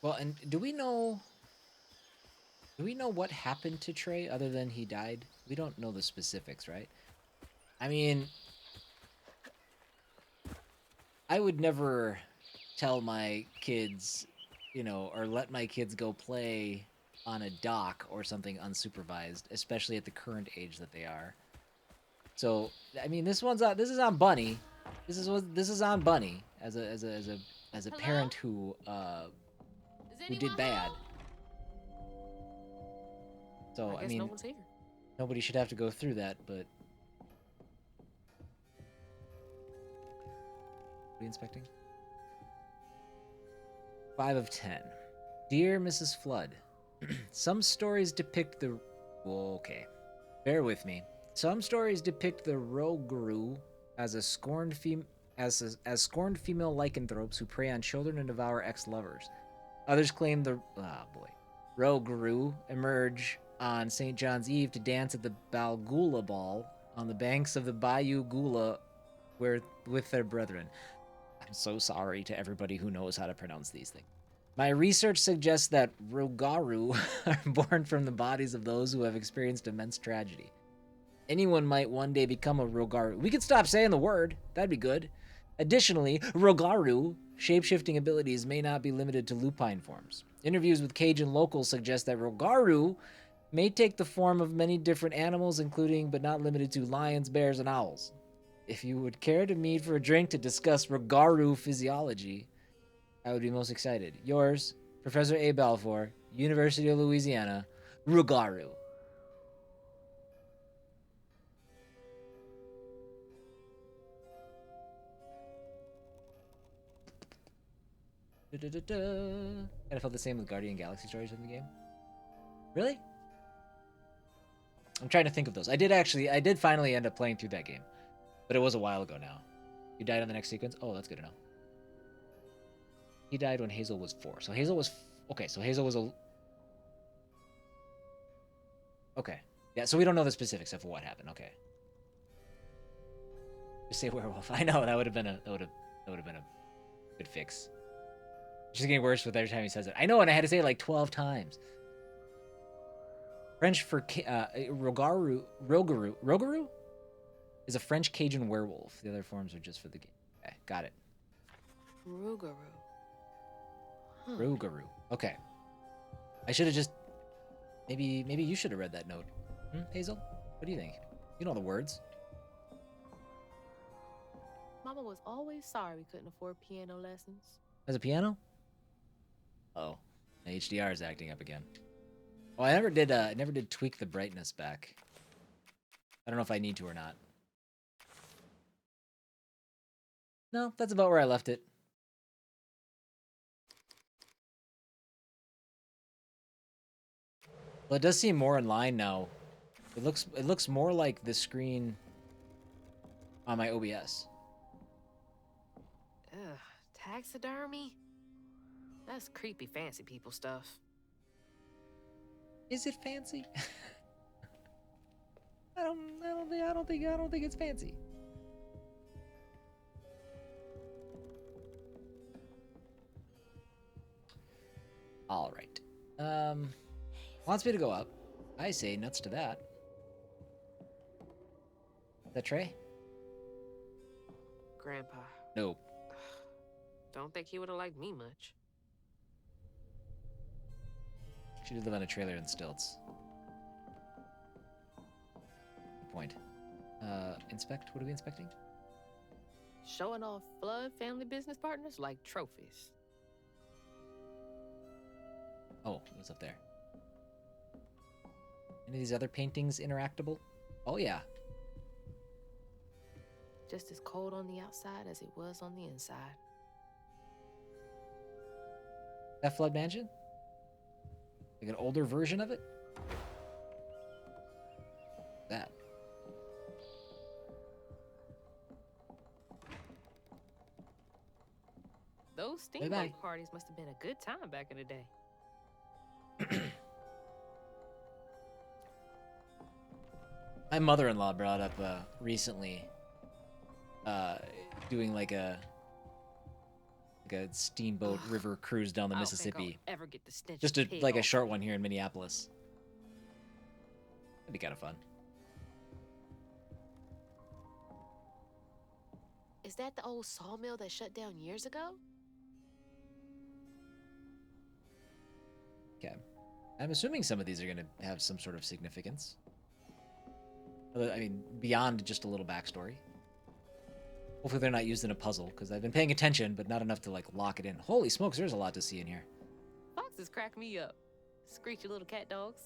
Well, and do we know what happened to Trey other than he died? We don't know the specifics, right? I mean, I would never tell my kids, or let my kids go play on a dock or something unsupervised, especially at the current age that they are. So, I mean, this is on Bunny. This is on Bunny as a Hello? parent Is who anyone did bad. home? I So, I guess no mean, one's here. nobody should have to go through that, but what are we inspecting? 5 of 10. Dear Mrs. Flood, some stories depict the. Well, okay. Bear with me. Some stories depict the Roguru as a scorned as scorned female lycanthropes who prey on children and devour ex-lovers. Others claim the Roguru emerge on St. John's Eve to dance at the Balgula Ball on the banks of the Bayou Gula where with their brethren. I'm so sorry to everybody who knows how to pronounce these things. My research suggests that Rogaru are born from the bodies of those who have experienced immense tragedy. Anyone might one day become a Rogaru. We could stop saying the word. That'd be good. Additionally, Rogaru shapeshifting abilities may not be limited to lupine forms. Interviews with Cajun locals suggest that Rogaru may take the form of many different animals, including but not limited to lions, bears, and owls. If you would care to meet for a drink to discuss Rogaru physiology, I would be most excited. Yours, Professor A. Balfour, University of Louisiana, Rogaru. Kind of felt the same with Guardian Galaxy stories in the game. Really? I'm trying to think of those. I did finally end up playing through that game, but it was a while ago now. You died on the next sequence? Oh, that's good to know. He died when Hazel was 4. So Hazel was okay. So Hazel was a okay. Yeah. So we don't know the specifics of what happened. Okay. Just say werewolf. I know that would have been a good fix. It's just getting worse with every time he says it. I know, and I had to say it like 12 times. French for Rogaru is a French Cajun werewolf. The other forms are just for the game. Okay, got it. Rugaru. Huh. Rogaru. Okay. I should have just maybe you should have read that note. Hazel? What do you think? You know the words. Mama was always sorry we couldn't afford piano lessons. Has a piano? Oh. My HDR is acting up again. Oh, I never did tweak the brightness back. I don't know if I need to or not. No, that's about where I left it. Well, it does seem more in line now. It looks more like the screen on my OBS. Ugh, taxidermy? That's creepy fancy people stuff. Is it fancy? I don't think it's fancy. All right. Wants me to go up. I say nuts to that. Is that Trey? Grandpa. No. Don't think he would have liked me much. She did live on a trailer in stilts. Good point. Inspect? What are we inspecting? Showing off Flood family business partners like trophies. Oh, it was up there. Any of these other paintings interactable? Oh, yeah. Just as cold on the outside as it was on the inside. That Flood Mansion? Like an older version of it? That. Those steamboat parties must have been a good time back in the day. My mother-in-law brought up recently doing like Like a steamboat river cruise down the I don't think Mississippi. I'll ever get the stench Just of pig like a off short me. one here in Minneapolis. That'd be kind of fun. Is that the old sawmill that shut down years ago? Okay. I'm assuming some of these are going to have some sort of significance. I mean, beyond just a little backstory. Hopefully they're not used in a puzzle, because I've been paying attention, but not enough to, like, lock it in. Holy smokes, there's a lot to see in here. Foxes crack me up. Screechy little cat dogs.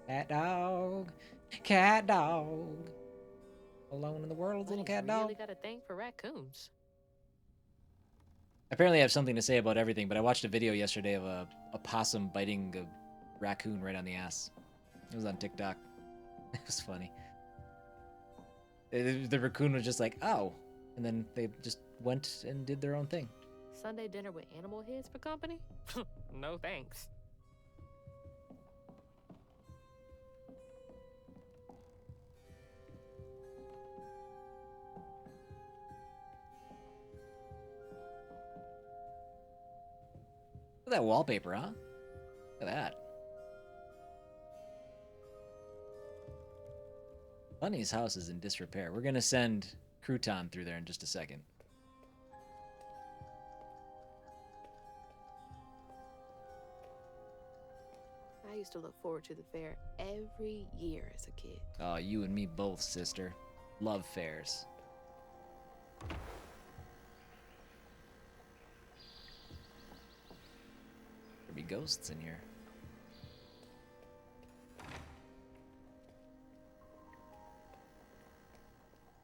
Cat dog. Cat dog. Alone in the world, little cat dog. Really got a thing for raccoons. Apparently I have something to say about everything, but I watched a video yesterday of a possum biting a raccoon right on the ass. It was on TikTok. It was funny. The raccoon was just like, oh. And then they just went and did their own thing. Sunday dinner with animal heads for company? No thanks. Look at that wallpaper, huh? Look at that. Bunny's house is in disrepair. We're going to send Crouton through there in just a second. I used to look forward to the fair every year as a kid. Oh, you and me both, sister. Love fairs. There'll be ghosts in here.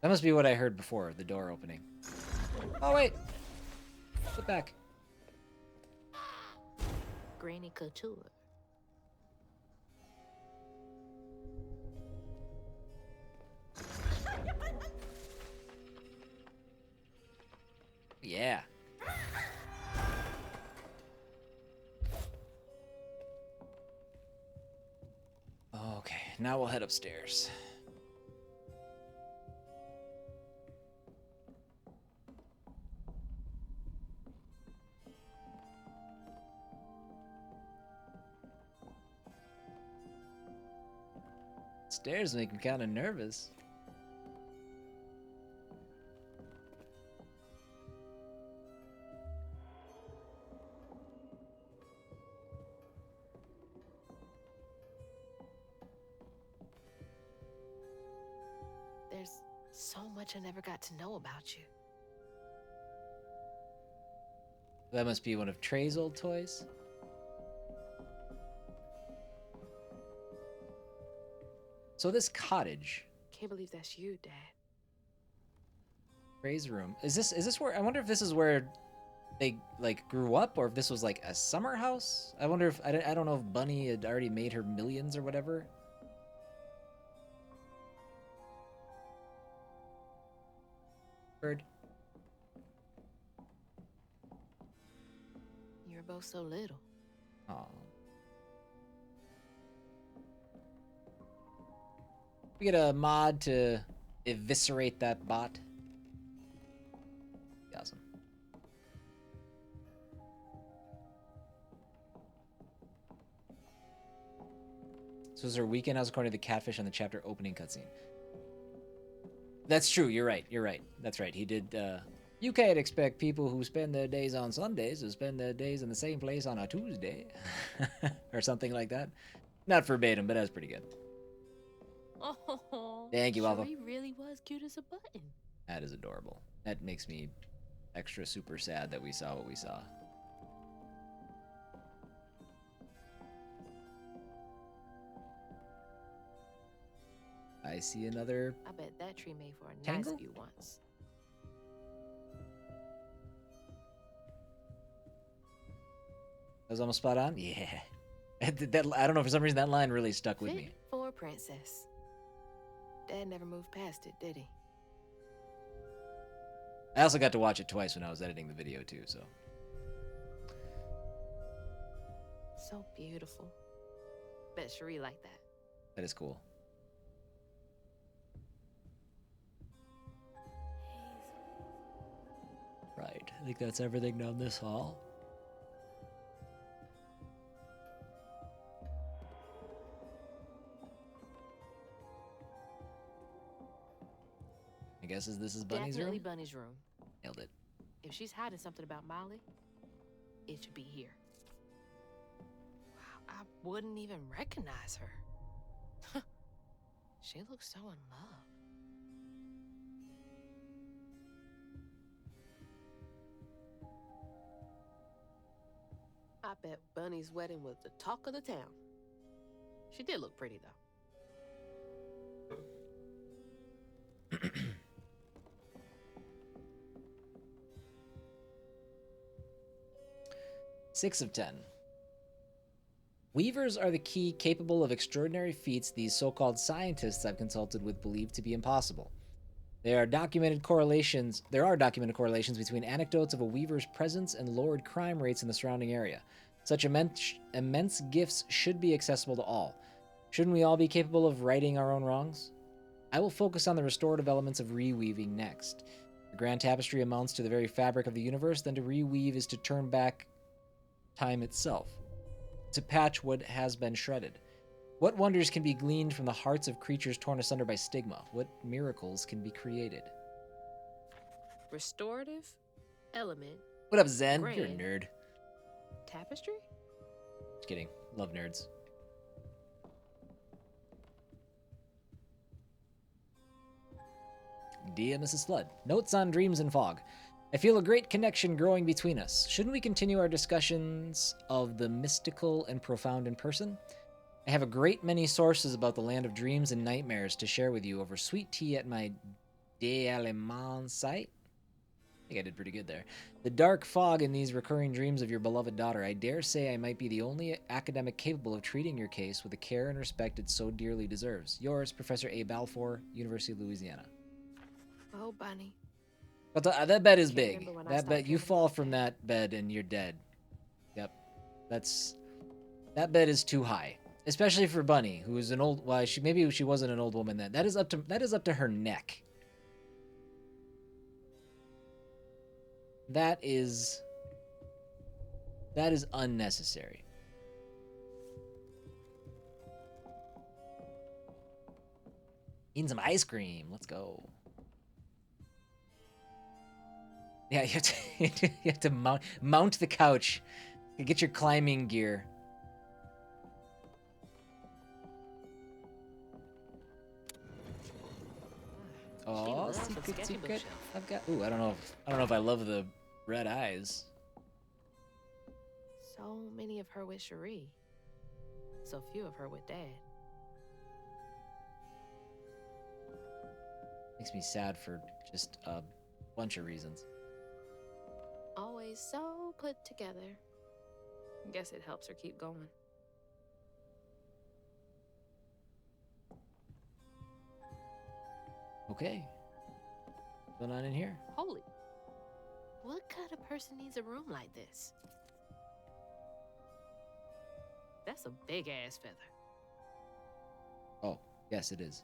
That must be what I heard before, the door opening. Oh, wait! Flip back. Granny Couture. Yeah. Okay, now we'll head upstairs. Stairs make me kind of nervous. There's so much I never got to know about you. That must be one of Trey's old toys. So this cottage, Can't believe that's you, Dad. Trey's room. Is this where, I wonder if this is where they like grew up, or if this was like a summer house? I wonder if, I don't know if Bunny had already made her millions or whatever. Bird. You were both so little. Aw. We get a mod to eviscerate that bot. Awesome. So is there a weekend house according to the catfish on the chapter opening cutscene? That's true. You're right. You're right. That's right. He did. You can't expect people who spend their days on Sundays to spend their days in the same place on a Tuesday, or something like that. Not verbatim, but that's pretty good. Oh, Thank you, Alpha. Cherie really was cute as a button. That is adorable. That makes me extra super sad that we saw what we saw. I see another. I bet that tree made for a Tangle? nice view once. That was almost spot on. Yeah. I don't know, for some reason that line really stuck with Fit me. for a princess. Dad never moved past it, did he? I also got to watch it twice when I was editing the video too, so. So beautiful. Bet Cherie liked that. That is cool. Right. think that's everything down this hall. I guess this is Bunny's Definitely room? Bunny's room. Nailed it. If she's hiding something about Molly, it should be here. Wow, I wouldn't even recognize her. She looks so in love. I bet Bunny's wedding was the talk of the town. She did look pretty, though. 6 of 10. Weavers are the key capable of extraordinary feats these so-called scientists I've consulted with believe to be impossible. There are documented correlations between anecdotes of a weaver's presence and lowered crime rates in the surrounding area. Such immense gifts should be accessible to all. Shouldn't we all be capable of righting our own wrongs? I will focus on the restorative elements of reweaving next. The grand tapestry amounts to the very fabric of the universe, then to reweave is to turn back time itself, to patch what has been shredded. What wonders can be gleaned from the hearts of creatures torn asunder by stigma? What miracles can be created? Restorative element. What up, Zen? Grand. You're a nerd. Tapestry? Just kidding. Love nerds. Dear Mrs. Flood, notes on dreams and fog. I feel a great connection growing between us. Shouldn't we continue our discussions of the mystical and profound in person? I have a great many sources about the land of dreams and nightmares to share with you over sweet tea at my De Allemand site. I think I did pretty good there. The dark fog in these recurring dreams of your beloved daughter. I dare say I might be the only academic capable of treating your case with the care and respect it so dearly deserves. Yours, Professor A. Balfour, University of Louisiana. Oh, Bunny. But that bed is Can't big. remember when I That stopped bed, you dreaming fall about from that. that bed and you're dead. Yep, that bed is too high, especially for Bunny, who is an old. Well, maybe she wasn't an old woman then. That is up to her neck. That is unnecessary. Eating some ice cream. Let's go. Yeah, you have to mount the couch. Get your climbing gear. She Oh, loves a secret. sketchbook shelf. I've got. Ooh, I don't know if I love the red eyes. So many of her with Cherie. So few of her with Dad. Makes me sad for just a bunch of reasons. Always so put together. Guess it helps her keep going. Okay. What's going on in here? Holy. What kind of person needs a room like this? That's a big ass feather. Oh, yes, it is.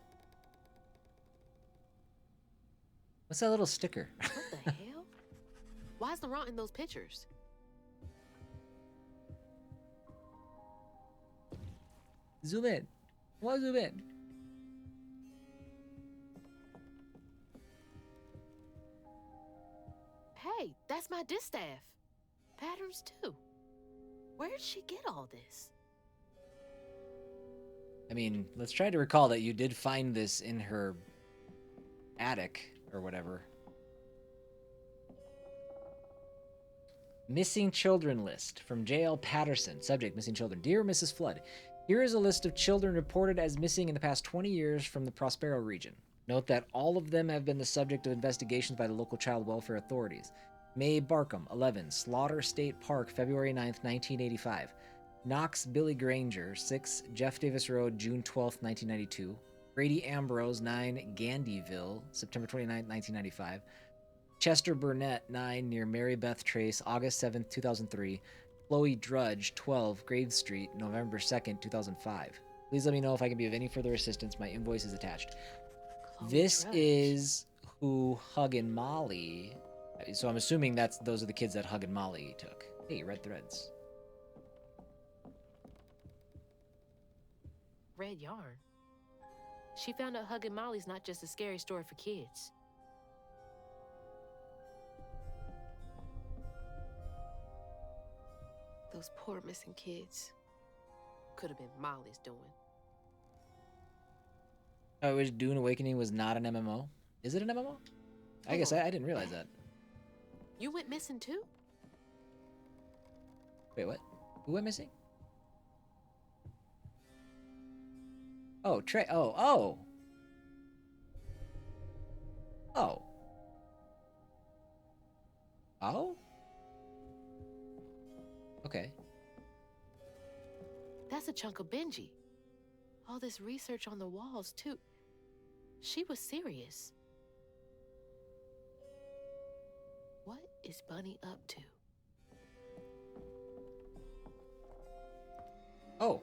What's that little sticker? What the hell? Why is Laurent in those pictures? Zoom in. Why zoom in? Hey, that's my distaff. Patterns too. Where'd she get all this? I mean, let's try to recall that you did find this in her attic or whatever. Missing children list from J.L. Patterson. Subject, missing children. Dear Mrs. Flood, here is a list of children reported as missing in the past 20 years from the Prospero region. Note that all of them have been the subject of investigations by the local child welfare authorities. Mae Barkham, 11, Slaughter State Park, February 9th, 1985. Knox Billy Granger, 6, Jeff Davis Road, June 12th, 1992. Grady Ambrose, 9, Gandyville, September 29th, 1995. Chester Burnett, 9, near Mary Beth Trace, August 7th, 2003. Chloe Drudge, 12, Grave Street, November 2nd, 2005. Please let me know if I can be of any further assistance. My invoice is attached. Chloe This Drudge. is who Hug and Molly, I So I'm assuming those are the kids that Hug and Molly took. Hey, red threads. Red yarn. She found out Huggin' Molly's not just a scary story for kids. Those poor missing kids. Could have been Molly's doing. I wish Dune Awakening was not an MMO. Is it an MMO? I guess I didn't realize that. You went missing too? Wait, what? Who went missing? Oh, Trey. Oh. Okay. That's a chunk of Benji. All this research on the walls, too. She was serious. What is Bunny up to? Oh.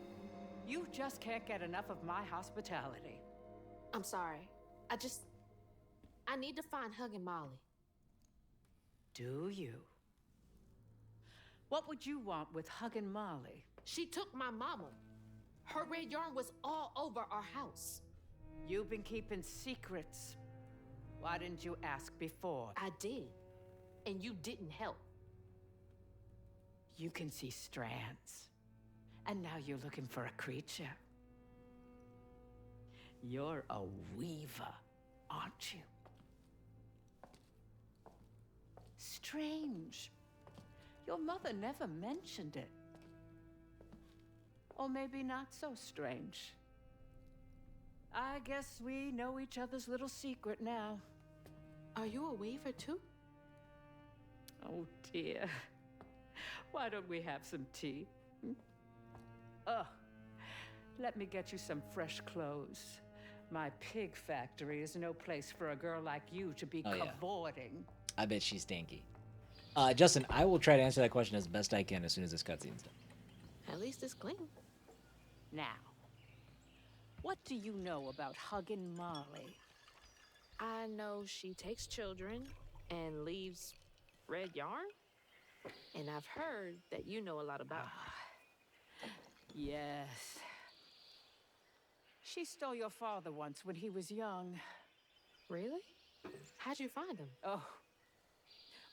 You just can't get enough of my hospitality. I'm sorry. I need to find Huggin' Molly. Do you? What would you want with Huggin' Molly? She took my mama. Her red yarn was all over our house. You've been keeping secrets. Why didn't you ask before? I did. And you didn't help. You can see strands. And now you're looking for a creature. You're a weaver, aren't you? Strange. Your mother never mentioned it. Or maybe not so strange. I guess we know each other's little secret now. Are you a weaver too? Oh dear. Why don't we have some tea? Oh, let me get you some fresh clothes. My pig factory is no place for a girl like you to be cavorting. I bet she's stanky. Justin, I will try to answer that question as best I can as soon as this cutscene's done. At least it's clean. Now, what do you know about Huggin' Molly? I know she takes children and leaves red yarn. And I've heard that you know a lot about her. Yes. She stole your father once when he was young. Really? How'd you find him? Oh,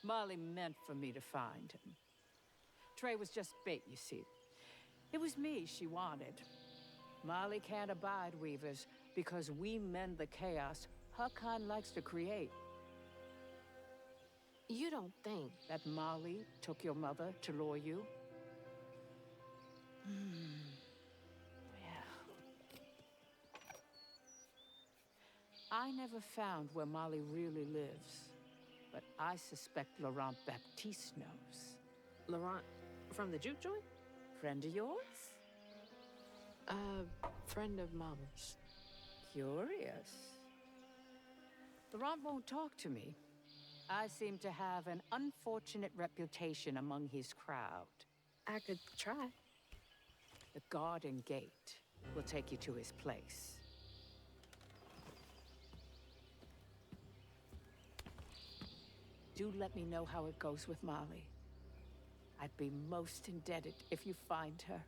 Molly meant for me to find him. Trey was just bait, you see. It was me she wanted. Molly can't abide weavers because we mend the chaos her kind likes to create. You don't think that Molly took your mother to lure you? I never found where Molly really lives, but I suspect Laurent Baptiste knows. Laurent from the juke joint? Friend of yours? Friend of Mama's. Curious. Laurent won't talk to me. I seem to have an unfortunate reputation among his crowd. I could try. The garden gate will take you to his place. Do let me know how it goes with Molly. I'd be most indebted if you find her.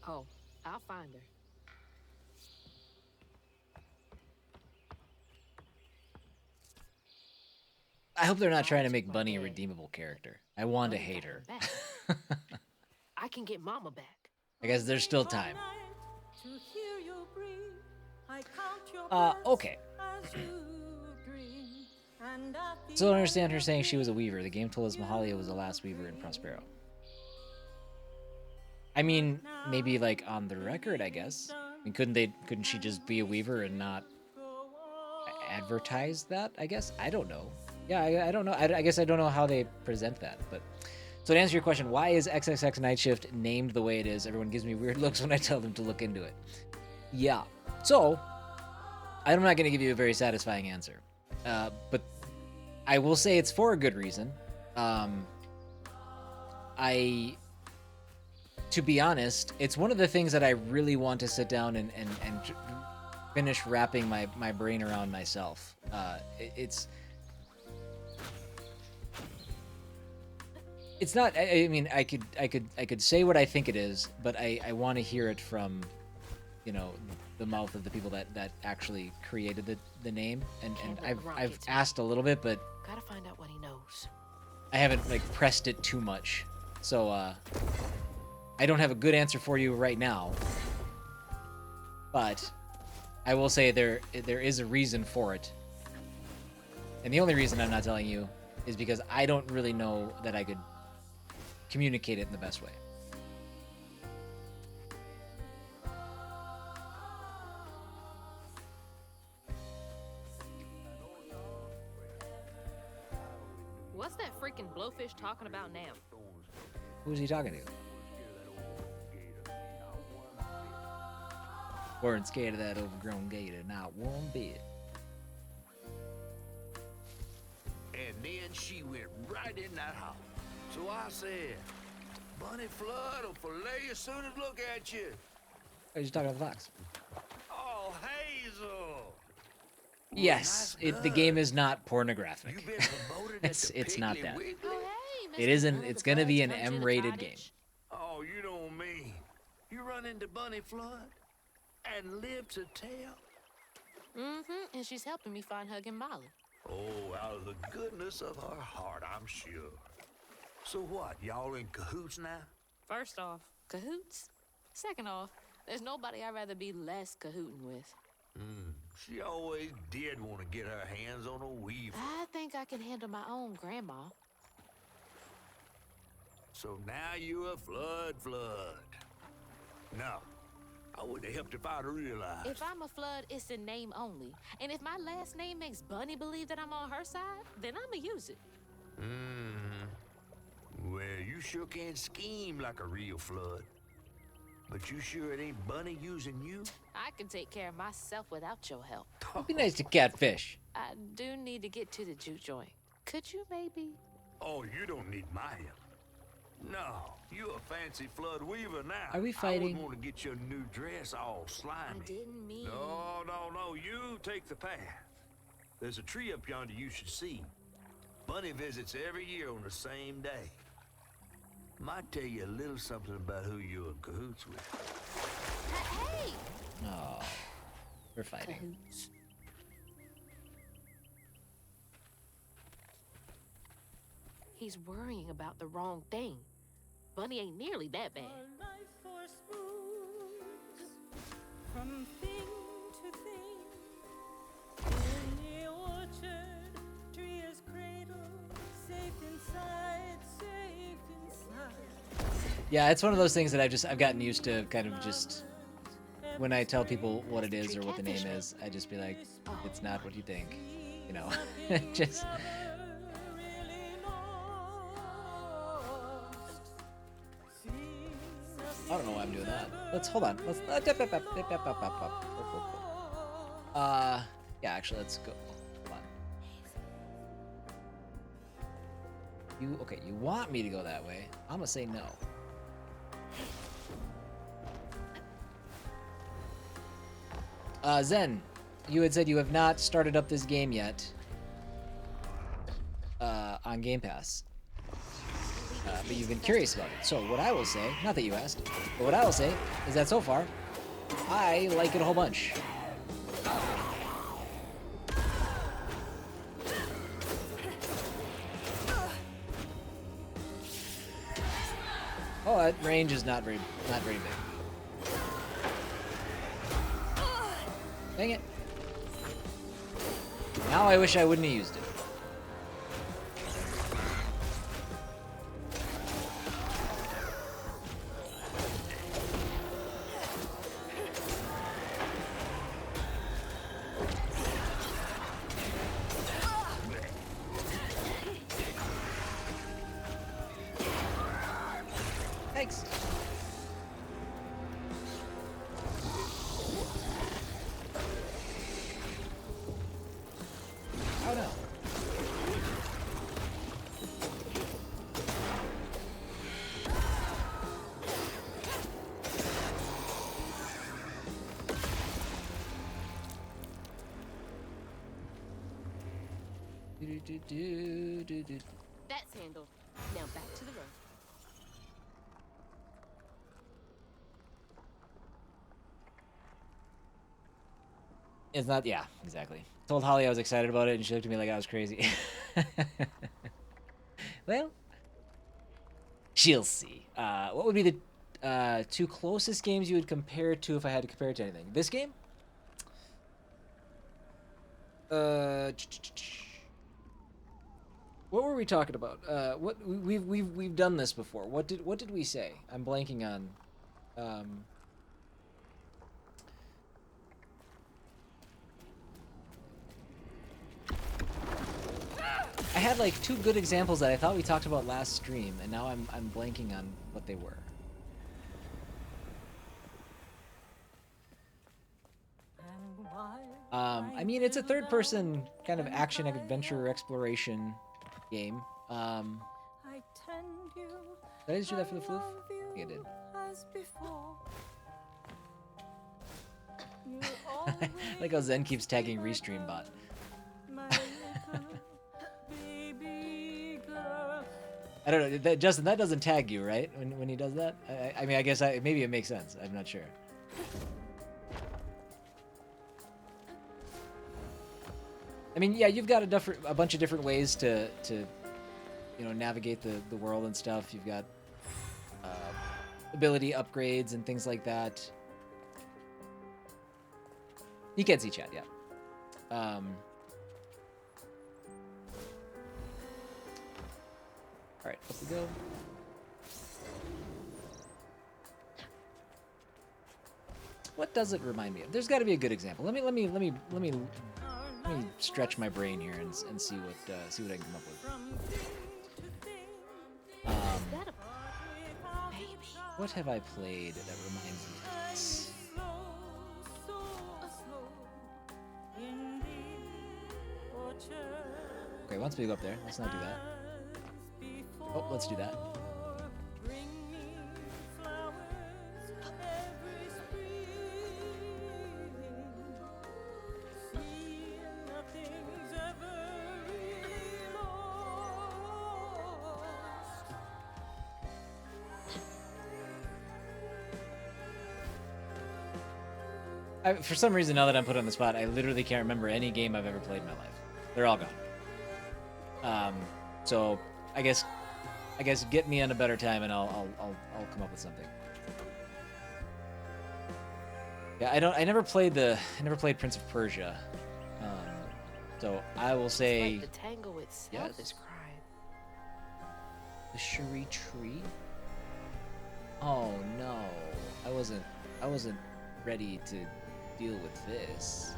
Oh, I'll find her. I hope they're not trying to make Bunny a redeemable character. I want to hate her. I can get Mama back. I guess there's still time. Okay. Still don't understand her saying she was a weaver. The game told us Mahalia was the last weaver in Prospero. I mean, maybe like on the record, I guess. I mean, couldn't she just be a weaver and not advertise that, I guess? I don't know. Yeah, I don't know. I guess I don't know how they present that. But so to answer your question, why is XXX Night Shift named the way it is? Everyone gives me weird looks when I tell them to look into it. Yeah. So I'm not going to give you a very satisfying answer. But I will say it's for a good reason. To be honest, it's one of the things that I really want to sit down and finish wrapping my brain around myself. It's not. I mean, I could say what I think it is, but I want to hear it from, you know, the mouth of the people that actually created the name. And Can't let I've Laurent I've get to asked a little bit, but Gotta find out what he knows. I haven't like pressed it too much. So I don't have a good answer for you right now. But I will say there is a reason for it. And the only reason I'm not telling you is because I don't really know that I could communicate it in the best way. What's that freaking blowfish talking about now? Who's he talking to? Weren't scared of that overgrown gator, not one bit. And then she went right in that house. So I said, Bunny Flood will fillet you as soon as look at you. Oh, he's talking to the fox. Oh, Hazel! Yes, Nice the game is not pornographic. You been promoted at the It's not Piggly that. Wiggly? Oh, hey, It Mr. isn't. Flood, It's the gonna be an Floods come to the M-rated game. cottage. Oh, you don't mean. You run into Bunny Flood and live to tell? Mm-hmm, and she's helping me find Huggin' Molly. Oh, out of the goodness of her heart, I'm sure. So what, y'all in cahoots now? First off, cahoots. Second off, there's nobody I'd rather be less cahooting with. She always did want to get her hands on a weaver. I think I can handle my own grandma. So now you're a flood. No, I wouldn't have helped if I'd realized. If I'm a Flood, it's in name only. And if my last name makes Bunny believe that I'm on her side, then I'ma use it. Well, you sure can scheme like a real flood. But you sure it ain't Bunny using you? I can take care of myself without your help. It'd be nice to catfish. I do need to get to the juke joint. Could you maybe? Oh, you don't need my help. No, you a fancy flood weaver now. Are we I fighting? wouldn't want to get your new dress all slimy. I didn't mean. No, you take the path. There's a tree up yonder you should see. Bunny visits every year on the same day. Might tell you a little something about who you're in cahoots with. Hey! Oh, we're fighting. Cahoots. He's worrying about the wrong thing. Bunny ain't nearly that bad. Our life force moves from thing to thing. In the orchard, tree is cradled, safe inside, safe inside. Yeah, it's one of those things that I've gotten used to. Kind of just when I tell people what it is or what the name is, I just be like, it's not what you think, you know. Just. I don't know why I'm doing that. Let's hold on. Let's yeah, actually let's go. Hold on. Okay, you want me to go that way. I'm gonna say no. Zen, you had said you have not started up this game yet. On Game Pass. But you've been curious about it. So what I will say, not that you asked, but what I will say is that so far, I like it a whole bunch. Oh, that range is not very big. Dang it. Now I wish I wouldn't have used it. Thanks. Oh no. That's handled. Now back to the room. It's not, yeah, exactly. Told Holly I was excited about it, and she looked at me like I was crazy. Well, she'll see. What would be the two closest games you would compare it to if I had to compare it to anything? This game? What were we talking about? What we've done this before. What did we say? I'm blanking on. I had like two good examples that I thought we talked about last stream, and now I'm blanking on what they were. I mean, it's a third-person kind of action-adventure exploration game. I tend you, Did I just do that for the floof? love I think I did. you as before. You Like how Zen keeps tagging Restream bot. my little baby girl. I don't know, Justin. That doesn't tag you, right? When he does that. I mean, I guess maybe it makes sense. I'm not sure. I mean, yeah, you've got a bunch of different ways to navigate the world and stuff. You've got ability upgrades and things like that. You can see chat, yeah. All right, up we go. What does it remind me of? There's got to be a good example. Let me stretch my brain here and see what I can come up with. Is that a baby? What have I played that reminds me of this? Okay, once we go up there, let's not do that. Oh, let's do that. For some reason, now that I'm put on the spot, I literally can't remember any game I've ever played in my life. They're all gone. So I guess get me on a better time, and I'll come up with something. Yeah, I never played Prince of Persia. So I will say Like the tango itself yes. is crying. The Cherie tree. Oh no, I wasn't ready to deal with this.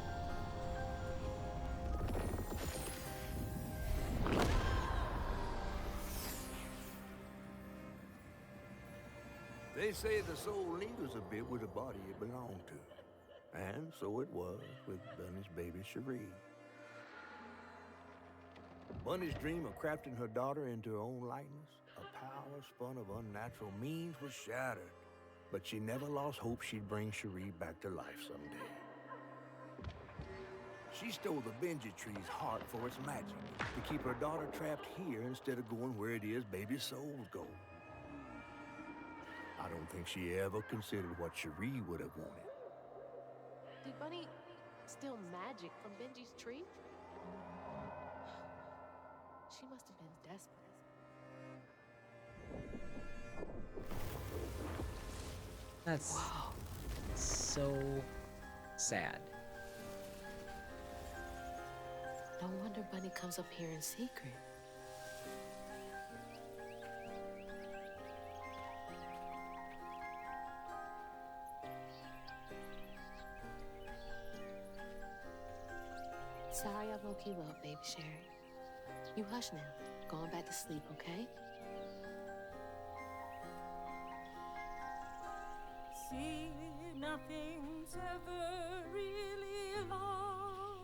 They say the soul lingers a bit with the body it belonged to. And so it was with Bunny's baby Cherie. Bunny's dream of crafting her daughter into her own likeness, a power spun of unnatural means, was shattered. But she never lost hope she'd bring Cherie back to life someday. She stole the Benji tree's heart for its magic, to keep her daughter trapped here instead of going where it is baby souls go. I don't think she ever considered what Cherie would have wanted. Did Bunny steal magic from Benji's tree? She must have been desperate. That's so sad. No wonder Bunny comes up here in secret. Sorry I woke you up, baby Cherie. You hush now. Going back to sleep, okay? See, nothing's ever really lost.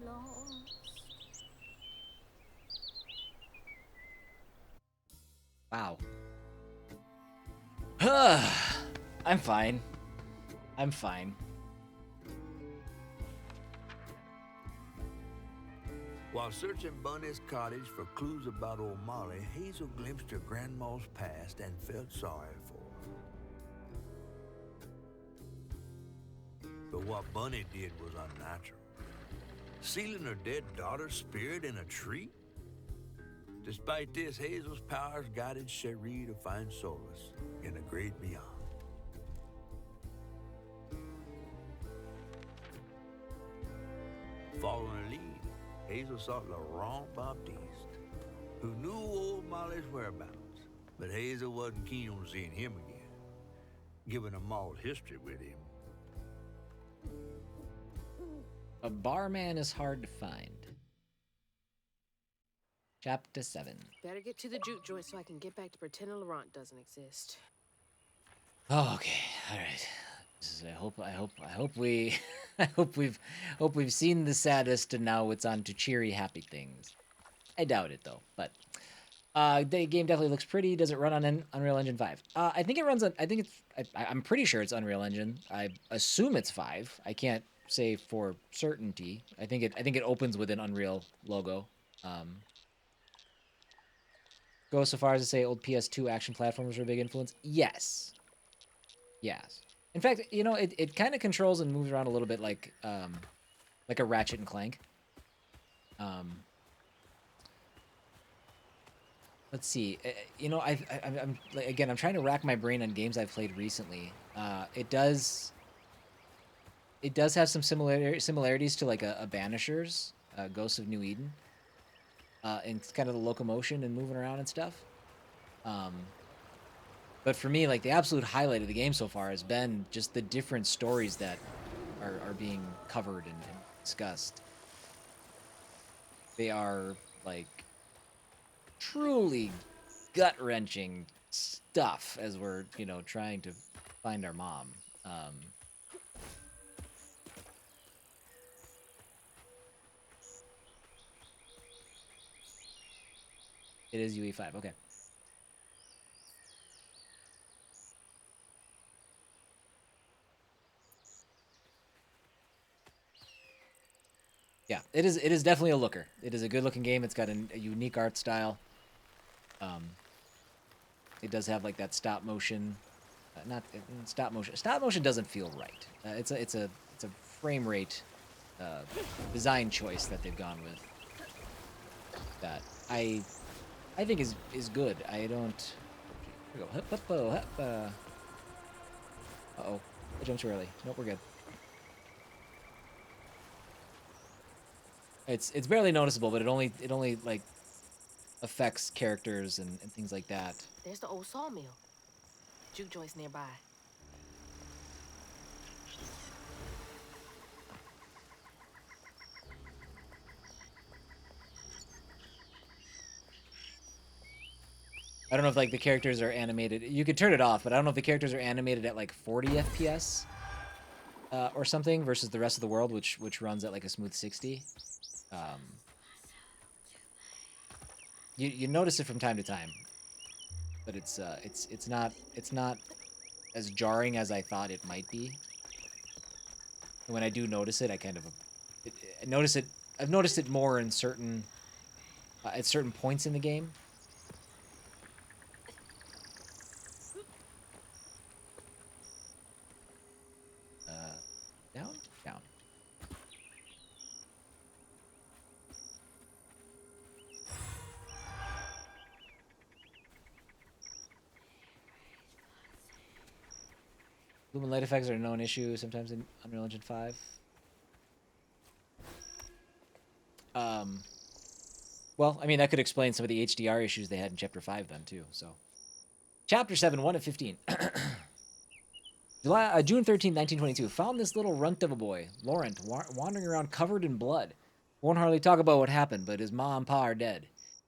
Lost. Wow. I'm fine. While searching Bunny's cottage for clues about old Molly, Hazel glimpsed her grandma's past and felt sorry for her. But what Bunny did was unnatural. Sealing her dead daughter's spirit in a tree? Despite this, Hazel's powers guided Cherie to find solace in the great beyond. Following her lead, Hazel sought Laurent Baptiste, who knew old Molly's whereabouts, but Hazel wasn't keen on seeing him again, given a mauled history with him. A barman is hard to find. Chapter 7. Better get to the juke joint so I can get back to pretending Laurent doesn't exist. Oh, okay, all right. I hope we, I hope we've seen the saddest, and now it's on to cheery, happy things. I doubt it though, but the game definitely looks pretty. Does it run on Unreal Engine 5? I think it runs on. I'm pretty sure it's Unreal Engine. I assume it's 5. I can't say for certainty. I think it opens with an Unreal logo. Go so far as to say old PS2 action platformers were a big influence. Yes. Yes. In fact, you know, it kind of controls and moves around a little bit like a Ratchet and Clank. Let's see. You know, I'm again, I'm trying to rack my brain on games I've played recently. It does have some similarities to like a Banishers, Ghosts of New Eden, and kind of the locomotion and moving around and stuff. But for me, like the absolute highlight of the game so far has been just the different stories that are being covered and discussed. They are like truly gut-wrenching stuff as we're, you know, trying to find our mom. It is UE5, okay. Yeah, it is definitely a looker. It is a good-looking game. It's got a unique art style. It does have like that stop motion, not stop motion. Stop motion doesn't feel right. It's a frame rate design choice that they've gone with. That I think is good. I don't. Here we go. Uh-oh, I jumped too early. Nope, we're good. It's barely noticeable, but it only like affects characters and things like that. There's the old sawmill. Juke joint's nearby. I don't know if like the characters are animated. You could turn it off, but I don't know if the characters are animated at like 40 FPS or something versus the rest of the world, which runs at like a smooth 60. You notice it from time to time, but it's not as jarring as I thought it might be. And when I do notice it, I kind of notice it. I've noticed it more in certain at certain points in the game. Down. Lumen light effects are a known issue sometimes in Unreal Engine 5. Well, I mean, that could explain some of the HDR issues they had in Chapter 5 then, too, so. Chapter 7, 1 of 15. June 13, 1922. Found this little runt of a boy, Laurent, wandering around covered in blood. Won't hardly talk about what happened, but his ma and pa are dead.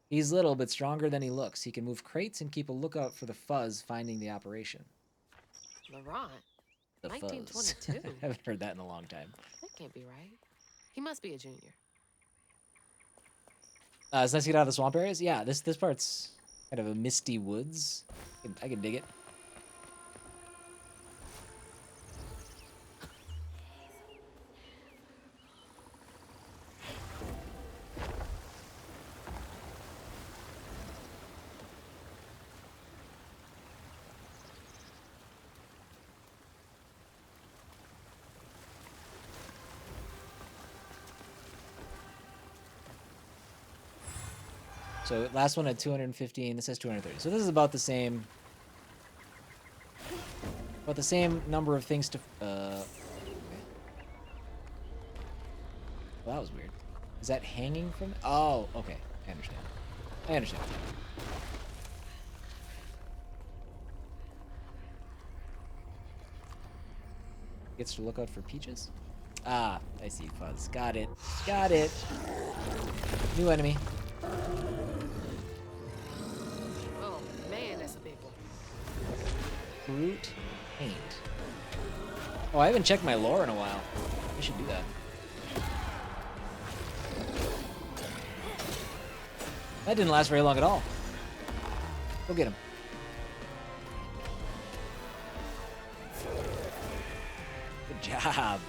He's little, but stronger than he looks. He can move crates and keep a lookout for the fuzz finding the operation. Laurent? The 1922? fuzz. I haven't heard that in a long time. That can't be right. He must be a junior. It's nice to get out of the swamp areas. Yeah, this part's kind of a misty woods. I can dig it. So last one had 215. This has 230. So this is about the same. About the same number of things to. Okay. Well, that was weird. Is that hanging from? Oh, okay. I understand. I understand. Gets to look out for peaches? Ah, I see Fuzz. Got it. Got it. New enemy. Oh, man, that's a big one. Fruit paint. Oh, I haven't checked my lore in a while. I should do that. That didn't last very long at all. Go get him. Good job.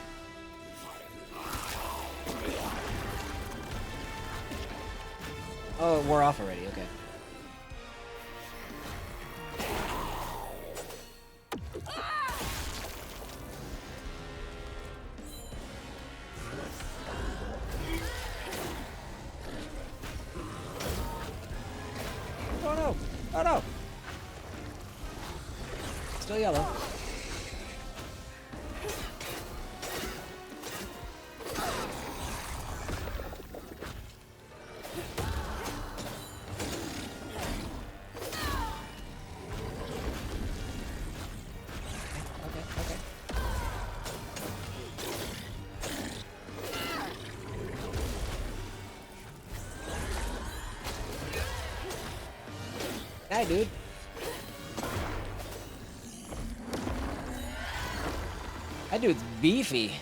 Oh, it wore off already. Okay. Oh no! Oh no! Still yellow. Okay. Hi, dude. That dude's beefy.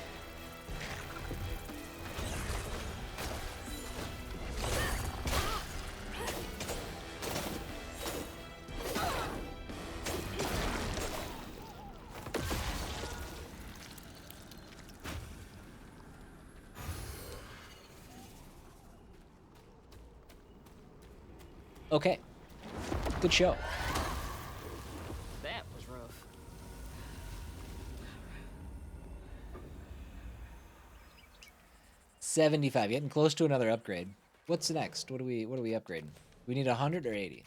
Okay. Good show. That was rough. $75. Getting close to another upgrade. What's next? What are we upgrading? We need 100 or 80?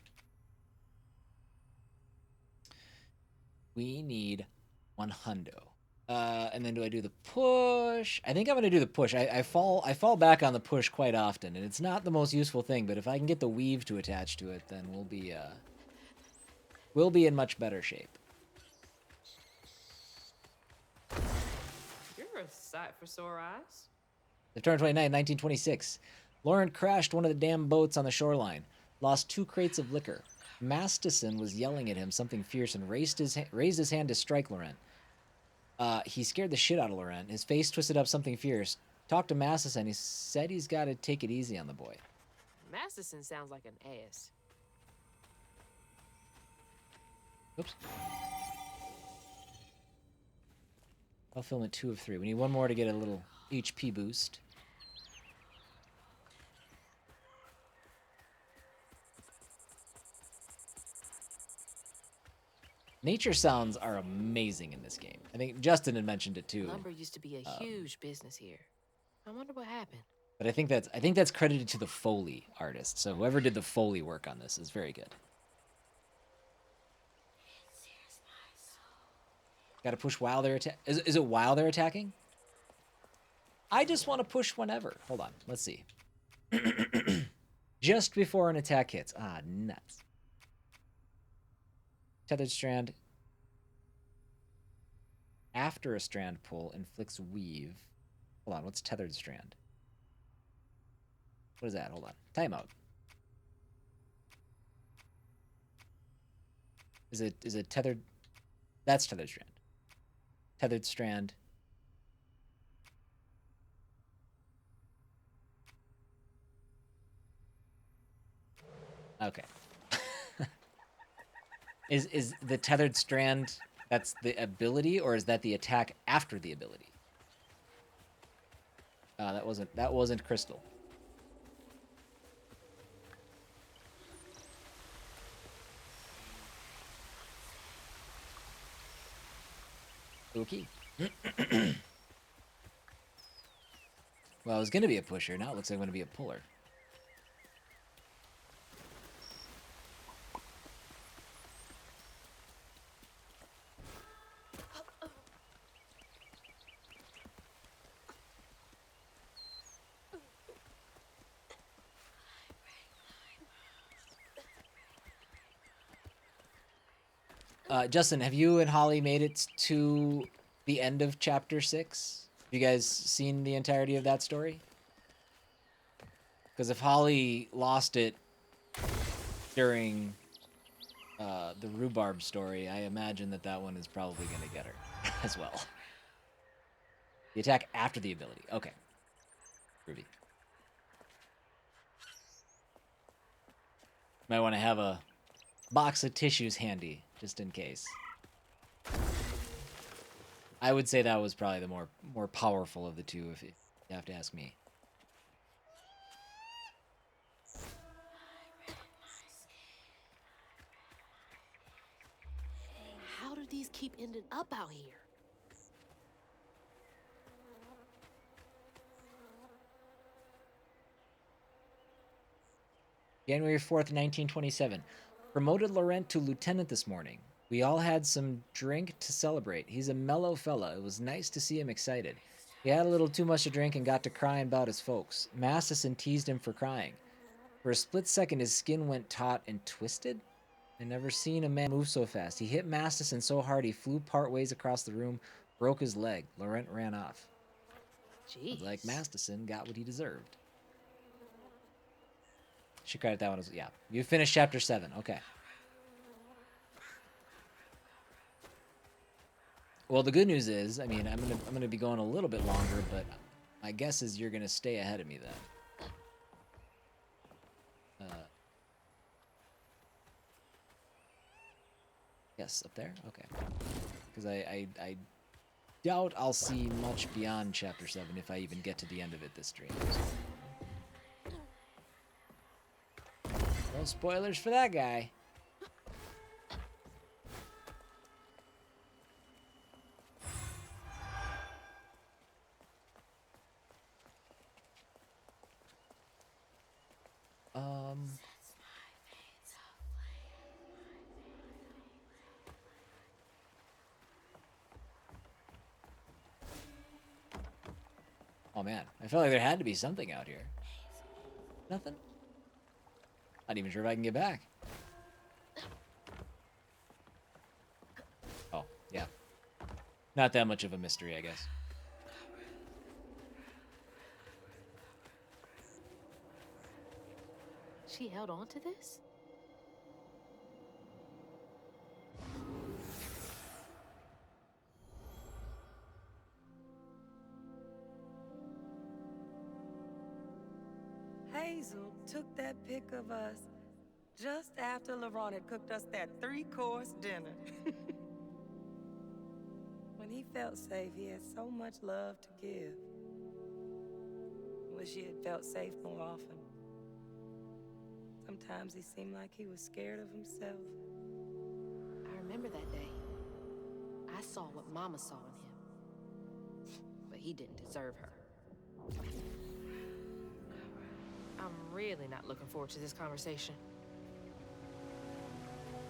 We need 100. And then do I do the push? I think I'm gonna do the push. I fall back on the push quite often, and it's not the most useful thing. But if I can get the weave to attach to it, then we'll be in much better shape. You're a sight for sore eyes. September 29, 1926. Laurent crashed one of the damn boats on the shoreline. Lost 2 crates of liquor. Masterson was yelling at him something fierce and raised his hand to strike Laurent. He scared the shit out of Laurent. His face twisted up something fierce. Talked to Masterson. He said he's got to take it easy on the boy. Masterson sounds like an ass. Oops. Fulfillment 2 of 3. We need one more to get a little HP boost. Nature sounds are amazing in this game. I think Justin had mentioned it too. Lumber used to be a huge business here. I wonder what happened. But I think that's credited to the Foley artist. So whoever did the Foley work on this is very good. Got to push while they're is it while they're attacking? I just want to push whenever. Hold on, let's see. Just before an attack hits. Ah, nuts. Tethered strand. After a strand pull, inflicts weave. Hold on, what's tethered strand? What is that? Hold on. Timeout. Is it tethered? That's tethered strand. Tethered strand. Okay. Is the tethered strand, that's the ability, or is that the attack after the ability? That wasn't crystal. Okay. Well, I was gonna be a pusher. Now it looks like I'm gonna be a puller. Justin, have you and Holly made it to the end of chapter 6? Have you guys seen the entirety of that story? Because if Holly lost it during the rhubarb story, I imagine that one is probably going to get her as well. The attack after the ability. Okay. Ruby. Might want to have a box of tissues handy, just in case. I would say that was probably the more powerful of the two, if you have to ask me. How do these keep ending up out here? January 4th, 1927. Promoted Laurent to lieutenant this morning. We all had some drink to celebrate. He's a mellow fella. It was nice to see him excited. He had a little too much to drink and got to crying about his folks. Masterson teased him for crying. For a split second, his skin went taut and twisted. I never seen a man move so fast. He hit Masterson so hard he flew part ways across the room, broke his leg. Laurent ran off. Jeez. Like Masterson got what he deserved. Should credit that one as, yeah. You finished chapter 7. Okay. Well, the good news is, I mean, I'm gonna be going a little bit longer, but my guess is you're gonna stay ahead of me then. Yes, up there? Okay. Because I doubt I'll see much beyond chapter 7 if I even get to the end of it this stream. No spoilers for that guy. Oh man, I felt like there had to be something out here. Nothing? Not even sure if I can get back. Oh, yeah. Not that much of a mystery, I guess. She held on to this? Hazel took that pic of us just after Laurent had cooked us that 3-course dinner. When he felt safe, he had so much love to give. Wish he had felt safe more often. Sometimes he seemed like he was scared of himself. I remember that day. I saw what Mama saw in him. But he didn't deserve her. I'm really not looking forward to this conversation.